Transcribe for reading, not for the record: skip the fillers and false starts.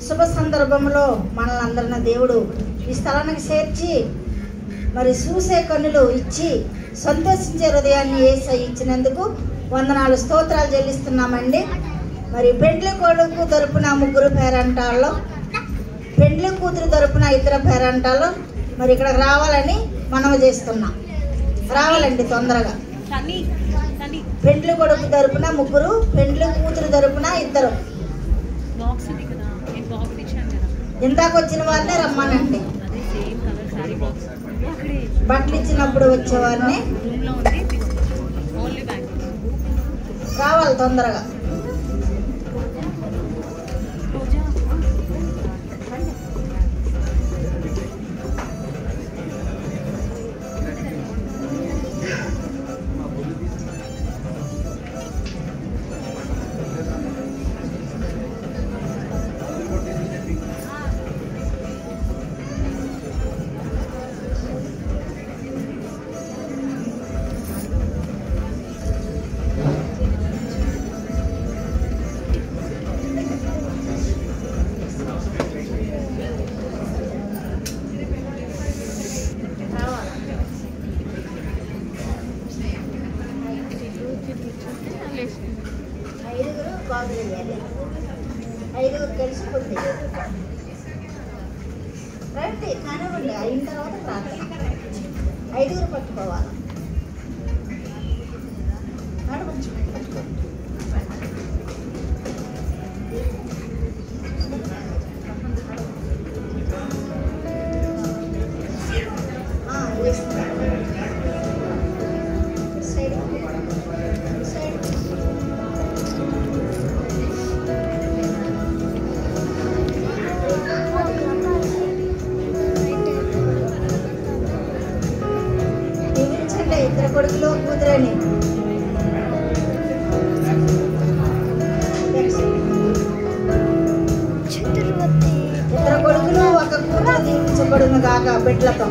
శుభ సందర్భంలో మనల్ని అందరిని దేవుడు ఈ స్థలానికి చేర్చి మరి చూసే కన్నులు ఇచ్చి సంతోషించే హృదయాన్ని యేసయ్య ఇచ్చినందుకు వందనాలు స్తోత్రాలు చెల్లిస్తున్నామండి. మరి పెండ్లి కొడుకు తరపున 3 పేరంటాల్లో, పెండ్లి కూతురు తరపున 2 పేరంటాల్లో మరి ఇక్కడ రావాలని మనవి చేస్తున్నాం. రావాలండి తొందరగా. పెండ్లి కొడుకు తరపున 3, పెండ్లి కూతురు తరపున 2. ఇందాక వచ్చిన వారినే రమ్మానండి. బట్టలు ఇచ్చినప్పుడు వచ్చేవారిని రావాలి తొందరగా. ఐదుగురు కలిసిపోతే రండి కానివ్వండి. అయిన తర్వాత ప్రార్థన. 5 పట్టుకోవాలి. ఇద్దరు కొడుకులు కూతురని ఇద్దరు కొడుకులు ఒక కూతురు దీవించబడును కాక బిడ్డలతో.